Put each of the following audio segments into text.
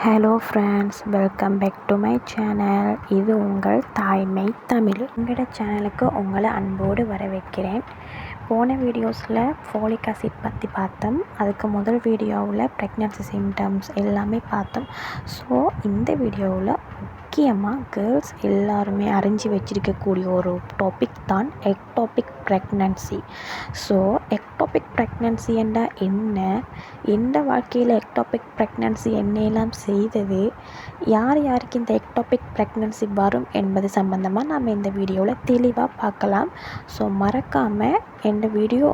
Hello friends, welcome back to my channel. இது உங்கள் தாய்மை தமிழ். எங்களோட சேனலுக்கு உங்களை அன்போடு வரவேற்கிறேன். போன வீடியோஸில் ஃபோலிக் ஆசிட் பற்றி பார்த்தோம். அதுக்கு முதல் வீடியோவில் ப்ரெக்னன்சி சிம்டம்ஸ் எல்லாமே பார்த்தோம். ஸோ இந்த வீடியோவில் முக்கியமாக கேர்ள்ஸ் எல்லாருமே அறிஞ்சு வச்சிருக்கக்கூடிய ஒரு டாபிக் தான் ectopic pregnancy. So ectopic pregnancy என்றால் என்ன, எந்த வாழ்க்கையில் எக்டோபிக் ப்ரெக்னன்சி என்னெல்லாம் செய்தது, யார் யாருக்கு இந்த எக்டோபிக் ப்ரெக்னன்சி வரும் என்பது சம்பந்தமாக நம்ம இந்த வீடியோவில் தெளிவாக பார்க்கலாம். ஸோ மறக்காமல் இந்த வீடியோ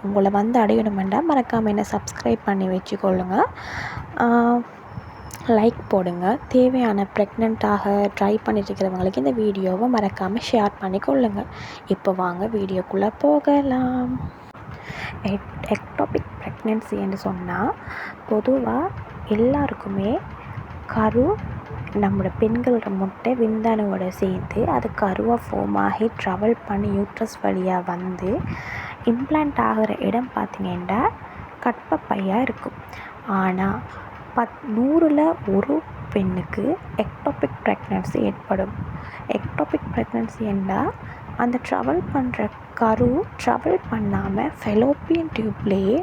உங்களை வந்து அடையணுமெண்டா மறக்காமல் என்னை சப்ஸ்கிரைப் பண்ணி வச்சுக்கொள்ளுங்க, லைக் போடுங்க. தேவையான ப்ரெக்னெண்ட்டாக ட்ரை பண்ணிட்டுருக்கிறவங்களுக்கு இந்த வீடியோவை மறக்காமல் ஷேர் பண்ணிக்கொள்ளுங்க. இப்போ வாங்க வீடியோக்குள்ளே போகலாம். எக்டோபிக் ப்ரெக்னன்சி என்று சொன்னால் பொதுவாக எல்லாருக்குமே கரு நம்மளோட பெண்களோட முட்டை விந்தணுவோட சேர்ந்து அது கருவாக ஃபார்ம் ஆகி ட்ராவல் பண்ணி யூட்ரஸ் வழியாக வந்து இம்ப்ளான்ட் ஆகிற இடம் பார்த்திங்கன்னா கர்ப்பப்பையாக இருக்கும். ஆனால் 100ல் ஒரு பெண்ணுக்கு எக்டோபிக் ப்ரெக்னன்சி ஏற்படும். எக்டோபிக் ப்ரெக்னன்சி என்றால் அந்த ட்ராவல் பண்ணுற கரு ட்ராவல் பண்ணாமல் ஃபெலோப்பியன் டியூப்லேயே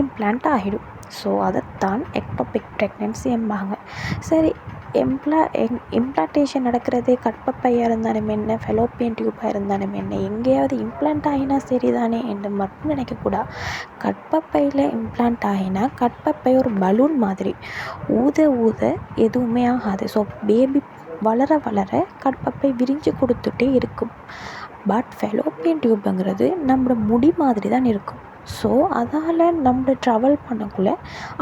இம்ப்ளான்ட் ஆகிடும். ஸோ அதைத்தான் எக்டோபிக் ப்ரெக்னன்சி என்பாங்க. சரி, இம்ப்ளான்டேஷன் நடக்கிறது கர்ப்பப்பையாக இருந்தாலும் என்ன, ஃபெலோப்பியன் டியூப்பாக இருந்தாலும் என்ன, எங்கேயாவது இம்ப்ளான்ட் ஆகினா சரி தானே என்று மட்டும் நினைக்கக்கூடாது. கர்ப்பப்பையில் இம்ப்ளான்ட் ஆகினா கர்ப்பப்பை ஒரு பலூன் மாதிரி ஊத ஊத எதுவுமே ஆகாது. ஸோ பேபி வளர வளர கர்ப்பப்பை விரிஞ்சு கொடுத்துட்டே இருக்கும். பட் ஃபெலோப்பியன் டியூப்புங்கிறது நம்மளோட முடி மாதிரி தான் இருக்கும். ஸோ அதால் நம்ம ட்ராவல் பண்ணக்குள்ளே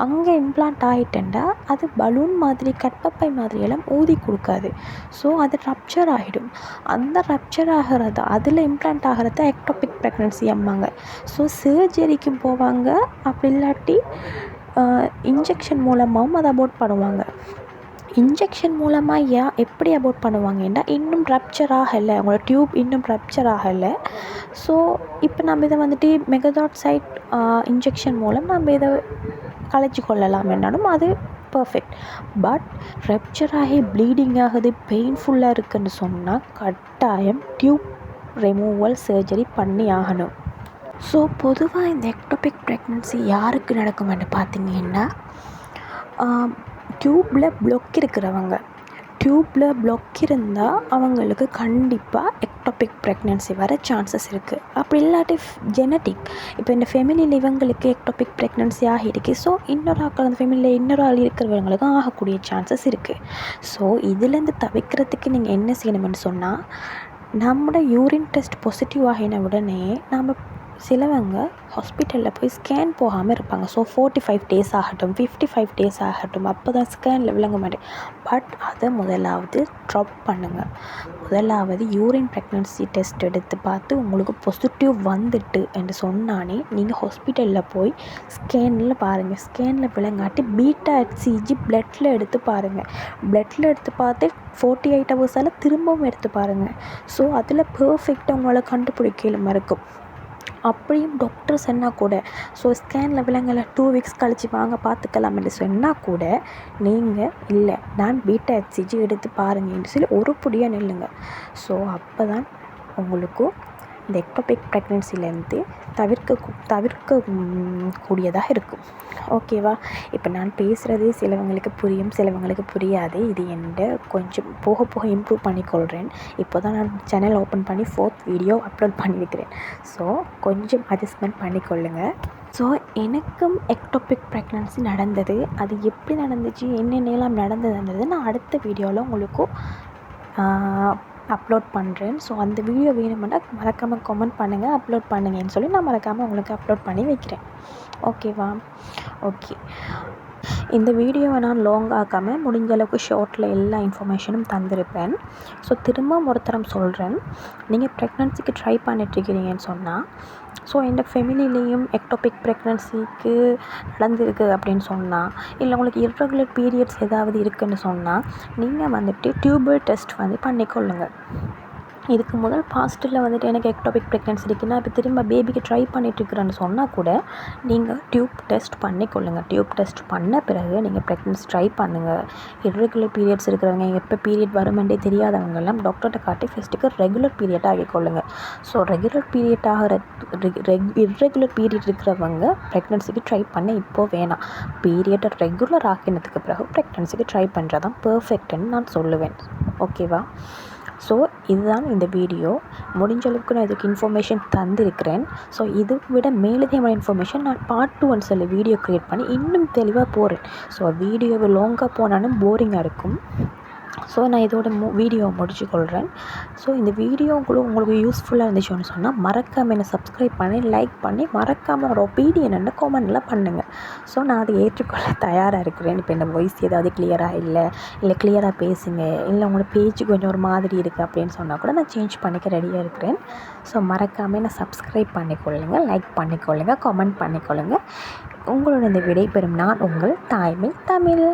அங்கே இம்ப்ளான்ட் ஆகிட்டேன்டா அது பலூன் மாதிரி கர்ப்பப்பை மாதிரியெல்லாம் ஊதி கொடுக்காது. ஸோ அது ரப்சர் ஆகிடும். அந்த ரப்சர் ஆகிறது, அதில் இம்ப்ளான்ட் ஆகிறது எக்டோபிக் ப்ரெக்னன்சி அம்மாங்க. ஸோ சர்ஜரிக்கும் போவாங்க, அப்படி இல்லாட்டி இன்ஜெக்ஷன் மூலமாகவும் அதை அபோர்ட் பண்ணுவாங்க. இன்ஜெக்ஷன் மூலமாக எப்படி அபோர்ட் பண்ணுவாங்கன்னா, இன்னும் ரப்சர் ஆகலை, அவங்களோட டியூப் இன்னும் ரப்சர் ஆகலை. ஸோ இப்போ நம்ம இதை வந்துட்டு மெகதாட்சைட் இன்ஜெக்ஷன் மூலம் நம்ம இதை கலைச்சி கொள்ளலாம் என்னாலும் அது பர்ஃபெக்ட். பட் ரப்சர் ஆகி ப்ளீடிங் ஆகுது, பெயின்ஃபுல்லாக இருக்குதுன்னு சொன்னால் கட்டாயம் டியூப் ரிமூவல் சர்ஜரி பண்ணி ஆகணும். ஸோ பொதுவாக இந்த எக்டோபிக் ப்ரெக்னன்சி யாருக்கு நடக்குமென்னு பார்த்திங்கன்னா, டியூப்பில் ப்ளொக் இருக்கிறவங்க, டியூப்பில் ப்ளொக் இருந்தால் அவங்களுக்கு கண்டிப்பாக எக்டோபிக் ப்ரெக்னன்சி வர சான்சஸ் இருக்குது. அப்படி இல்லாட்டி ஜெனட்டிக், இப்போ இந்த ஃபெமிலியில் இவங்களுக்கு எக்டோபிக் ப்ரெக்னன்சி ஆகிருக்கு, ஸோ இன்னொரு ஆக்கள் அந்த ஃபெமிலியில் இன்னொரு ஆள் இருக்கிறவங்களுக்கும் ஆகக்கூடிய சான்சஸ் இருக்குது. ஸோ இதுலேருந்து தவிர்க்கிறதுக்கு நீங்கள் என்ன செய்யணும்னு சொன்னால், நம்மளோட யூரின் டெஸ்ட் பாசிட்டிவ் ஆகின உடனே நம்ம சிலவங்க ஹாஸ்பிட்டலில் போய் ஸ்கேன் போகாமல் இருப்பாங்க. ஸோ 45 days ஆகட்டும், 55 days ஆகட்டும், அப்போ தான் ஸ்கேனில் விளங்க மாட்டேன். பட் அதை முதலாவது ட்ராப் பண்ணுங்கள். முதலாவது யூரின் ப்ரெக்னன்சி டெஸ்ட் எடுத்து பார்த்து உங்களுக்கு பாசிட்டிவ் வந்துட்டு என்று சொன்னானே நீங்கள் ஹாஸ்பிட்டலில் போய் ஸ்கேனில் பாருங்கள். ஸ்கேனில் விளங்காட்டி β-HCG பிளட்டில் எடுத்து பாருங்கள். பிளட்டில் எடுத்து பார்த்து 48 hours திரும்பவும் எடுத்து பாருங்கள். ஸோ அதில் பர்ஃபெக்டாக உங்களை கண்டுபிடிக்கலுமா இருக்கும். அப்படியும் டாக்டர் சொன்னால் கூட, ஸோ ஸ்கேனில் விலங்கலை 2 weeks கழித்து வாங்க பார்த்துக்கலாம் என்று சொன்னால் கூட நீங்கள் இல்லை நான் β-HCG எடுத்து பாருங்கன்னு சொல்லி ஒரு புடியாக நில்லுங்க. ஸோ அப்போ தான் உங்களுக்கு இந்த எக்டோபிக் ப்ரெக்னன்சிலேருந்து தவிர்க்க கூடியதாக இருக்கும். ஓகேவா? இப்போ நான் பேசுகிறது சிலவங்களுக்கு புரியும், சிலவங்களுக்கு புரியாது. இது என்ன கொஞ்சம் போக போக இம்ப்ரூவ் பண்ணிக்கொள்கிறேன். இப்போ தான் நான் சேனல் ஓப்பன் பண்ணி 4th வீடியோ அப்லோட் பண்ணியிருக்கிறேன். ஸோ கொஞ்சம் அட்ஜஸ்ட்மெண்ட் பண்ணிக்கொள்ளுங்க. ஸோ எனக்கும் எக்டோபிக் ப்ரெக்னன்சி நடந்தது. அது எப்படி நடந்துச்சு, என்னென்னலாம் நடந்ததுன்றது நான் அடுத்த வீடியோவில் உங்களுக்கு அப்லோட் பண்ணுறேன். ஸோ அந்த வீடியோ வேணுமென்னா மறக்காமல் கமெண்ட் பண்ணுங்கள், அப்லோட் பண்ணுங்கன்னு சொல்லி நான் மறக்காமல் உங்களுக்கு அப்லோட் பண்ணி வைக்கிறேன். ஓகேவா? ஓகே, இந்த வீடியோவை நான் லாங் ஆக்காமல் முடிஞ்ச அளவுக்கு ஷார்ட்டில் எல்லா இன்ஃபர்மேஷனும் தந்திருப்பேன். ஸோ திரும்ப ஒருத்தரம் சொல்கிறேன், நீங்கள் ப்ரெக்னன்சிக்கு ட்ரை பண்ணிட்டுருக்கிறீங்கன்னு சொன்னால், ஸோ இந்த ஃபெமிலிலேயும் எக்டோபிக் ப்ரெக்னன்சிக்கு நடந்திருக்கு அப்படின்னு சொன்னால், இல்லை உங்களுக்கு இர்ரெகுலர் பீரியட்ஸ் ஏதாவது இருக்குதுன்னு சொன்னால் நீங்கள் வந்துட்டு டியூபல் டெஸ்ட் வந்து பண்ணிக்கொள்ளுங்கள். இதுக்கு முதல் பாஸ்ட்டில் வந்துட்டு எனக்கு எக்டோபிக் ப்ரெக்னன்சி இருக்குன்னா இப்போ திரும்ப பேபிக்கு ட்ரை பண்ணிட்டுருக்குறேன்னு சொன்னால் கூட நீங்கள் டியூப் டெஸ்ட் பண்ணிக்கொள்ளுங்கள். டியூப் டெஸ்ட் பண்ண பிறகு நீங்கள் ப்ரெக்னன்சி ட்ரை பண்ணுங்கள். இர்ரெகுலர் பீரியட்ஸ் இருக்கிறவங்க, எப்போ பீரியட் வருமென்றே தெரியாதவங்கெல்லாம் டாக்டர்கிட்ட காட்டி ஃபஸ்ட்டுக்கு ரெகுலர் பீரியட்டாக ஆகிக்கொள்ளுங்கள். ஸோ ரெகுலர் பீரியட் ஆகிற இர்ரெகுலர் பீரியட் இருக்கிறவங்க ப்ரெக்னன்சிக்கு ட்ரை பண்ண இப்போது வேணாம். பீரியட்டை ரெகுலர் ஆக்கினதுக்கு பிறகு ப்ரெக்னன்சிக்கு ட்ரை பண்ணுறதான் பர்ஃபெக்ட்னு நான் சொல்லுவேன். ஓகேவா? ஸோ இதுதான் இந்த வீடியோ. முடிஞ்ச அளவுக்கு நான் இதுக்கு இன்ஃபர்மேஷன் தந்திருக்கிறேன். ஸோ இதை விட மேலதிகமான இன்ஃபர்மேஷன் நான் பார்ட் 2 சொல்லி வீடியோ க்ரியேட் பண்ணி இன்னும் தெளிவாக போகிறேன். ஸோ வீடியோவை லாங்காக போனாலும் போரிங்காக இருக்கும். ஸோ நான் இதோட வீடியோவை முடிச்சுக்கொள்கிறேன். ஸோ இந்த வீடியோ உங்களுக்கு யூஸ்ஃபுல்லாக இருந்துச்சுன்னு சொன்னால் மறக்காமல் என்னை சப்ஸ்கிரைப் பண்ணி லைக் பண்ணி மறக்காமல் ஒரு ஒப்பீனியன் என்ன கமெண்ட்டில் பண்ணுங்கள். ஸோ நான் அதை ஏற்றுக்கொள்ள தயாராக இருக்கிறேன். இப்போ இந்த வாய்ஸ் ஏதாவது கிளியராக இல்லை கிளியராக பேசுங்க, இல்லை உங்களோட பேச்சு கொஞ்சம் ஒரு மாதிரி இருக்குது அப்படின்னு சொன்னால் கூட நான் சேஞ்ச் பண்ணிக்க ரெடியாக இருக்கிறேன். ஸோ மறக்காமல் என்னை சப்ஸ்கிரைப் பண்ணிக்கொள்ளுங்கள், லைக் பண்ணிக்கொள்ளுங்கள், கமெண்ட் பண்ணிக்கொள்ளுங்கள். உங்களோட இந்த விடைபெறும் நான் உங்கள் தாய்மை தமிழ்.